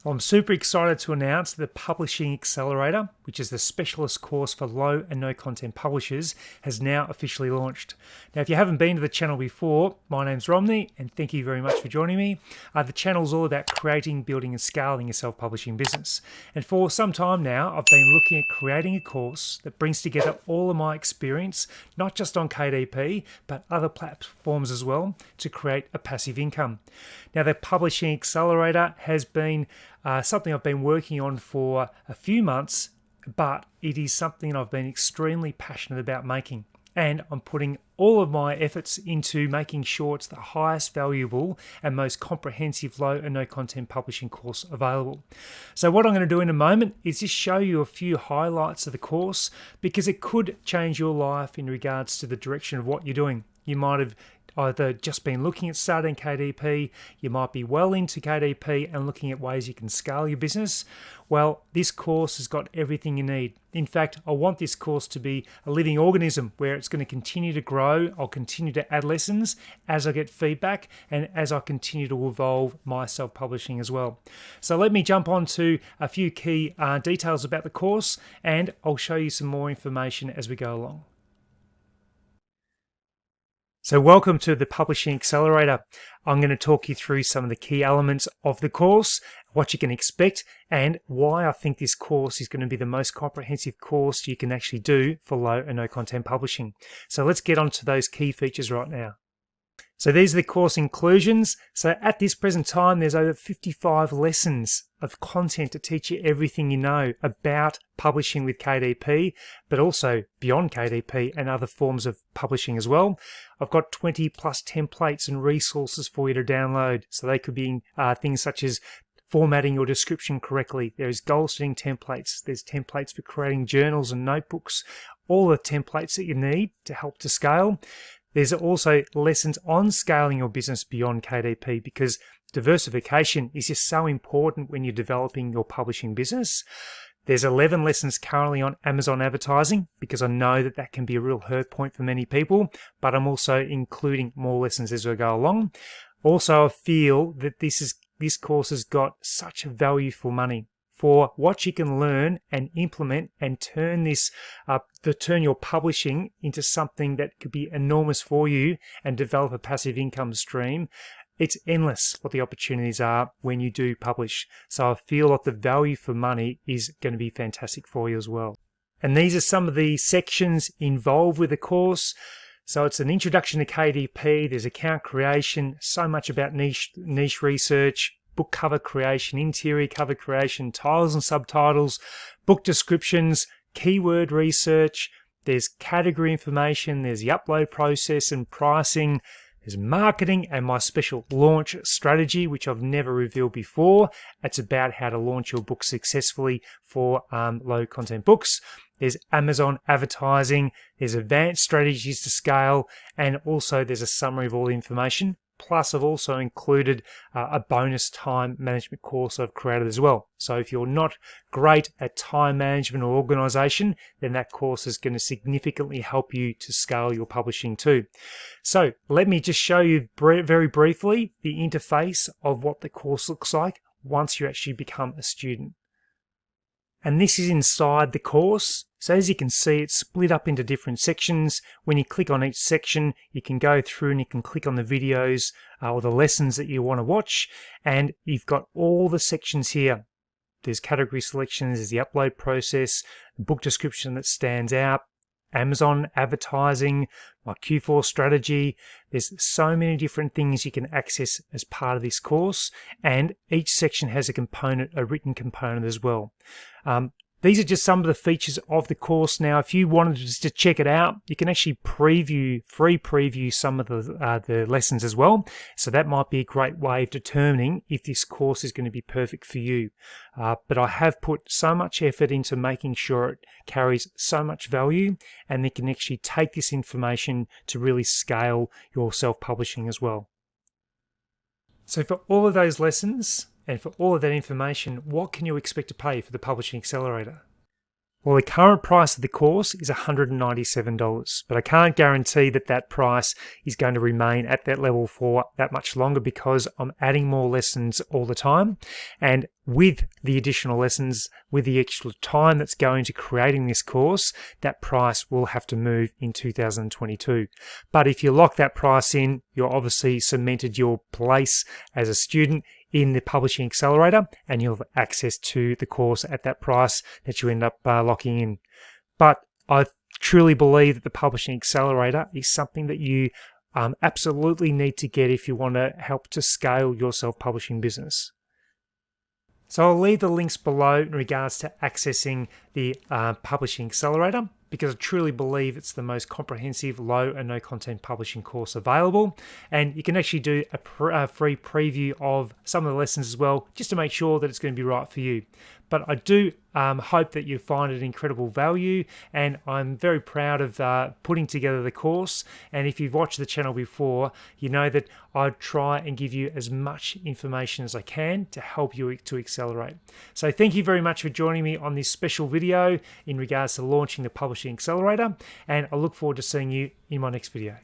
I'm super excited to announce that the Publishing Accelerator, which is the specialist course for low and no content publishers, has now officially launched. Now, if you haven't been to the channel before, my name's Romney, and thank you very much for joining me. The channel is all about creating, building, and scaling a self-publishing business. And for some time now, I've been looking at creating a course that brings together all of my experience, not just on KDP, but other platforms as well, to create a passive income. Now, the Publishing Accelerator has been something I've been working on for a few months, but it is something I've been extremely passionate about making. And I'm putting all of my efforts into making sure it's the highest valuable and most comprehensive low and no content publishing course available. So what I'm going to do in a moment is just show you a few highlights of the course, because it could change your life in regards to the direction of what you're doing. You might have either just been looking at starting KDP, you might be well into KDP and looking at ways you can scale your business. Well, this course has got everything you need. In fact, I want this course to be a living organism where it's going to continue to grow. I'll continue to add lessons as I get feedback and as I continue to evolve my self-publishing as well. So let me jump on to a few key details about the course, and I'll show you some more information as we go along. So welcome to the Publishing Accelerator. I'm going to talk you through some of the key elements of the course, what you can expect, and why I think this course is going to be the most comprehensive course you can actually do for low and no content publishing. So let's get on to those key features right now. So these are the course inclusions. So at this present time, there's over 55 lessons of content to teach you everything you know about publishing with KDP, but also beyond KDP and other forms of publishing as well. I've got 20 plus templates and resources for you to download. So they could be things such as formatting your description correctly. There's goal setting templates. There's templates for creating journals and notebooks, all the templates that you need to help to scale. There's also lessons on scaling your business beyond KDP, because diversification is just so important when you're developing your publishing business. There's 11 lessons currently on Amazon advertising, because I know that that can be a real hurt point for many people, but I'm also including more lessons as we go along. Also, I feel that this course has got such a value for money, for what you can learn and implement and turn turn your publishing into something that could be enormous for you and develop a passive income stream. It's endless what the opportunities are when you do publish. So I feel like the value for money is going to be fantastic for you as well. And these are some of the sections involved with the course. So it's an introduction to KDP, there's account creation, so much about niche research, book cover creation, interior cover creation, titles and subtitles, book descriptions, keyword research, there's category information, there's the upload process and pricing, there's marketing and my special launch strategy, which I've never revealed before. It's about how to launch your book successfully for low content books. There's Amazon advertising, there's advanced strategies to scale, and also there's a summary of all the information. Plus, I've also included a bonus time management course I've created as well. So if you're not great at time management or organization, then that course is going to significantly help you to scale your publishing too. So let me just show you very briefly the interface of what the course looks like once you actually become a student. And this is inside the course. So as you can see, it's split up into different sections. When you click on each section, you can go through and you can click on the videos or the lessons that you want to watch. And you've got all the sections here. There's category selections, there's the upload process, the book description that stands out, Amazon advertising, my Q4 strategy. There's so many different things you can access as part of this course, and each section has a written component as well. These are just some of the features of the course. Now, if you wanted to check it out, you can actually free preview some of the lessons as well. So that might be a great way of determining if this course is going to be perfect for you. But I have put so much effort into making sure it carries so much value, and you can actually take this information to really scale your self-publishing as well. So for all of those lessons, and for all of that information, what can you expect to pay for the Publishing Accelerator? Well, the current price of the course is $197, but I can't guarantee that that price is going to remain at that level for that much longer because I'm adding more lessons all the time. And with the additional lessons, with the extra time that's going to creating this course, that price will have to move in 2022. But if you lock that price in, you're obviously cemented your place as a student in the Publishing Accelerator, and you'll have access to the course at that price that you end up locking in. But I truly believe that the Publishing Accelerator is something that you absolutely need to get if you want to help to scale your self-publishing business. So I'll leave the links below in regards to accessing the Publishing Accelerator, because I truly believe it's the most comprehensive low and no content publishing course available. And you can actually do a free preview of some of the lessons as well, just to make sure that it's going to be right for you. But I do hope that you find it incredible value, and I'm very proud of putting together the course. And if you've watched the channel before, you know that I try and give you as much information as I can to help you to accelerate. So thank you very much for joining me on this special video in regards to launching the Publishing Accelerator, and I look forward to seeing you in my next video.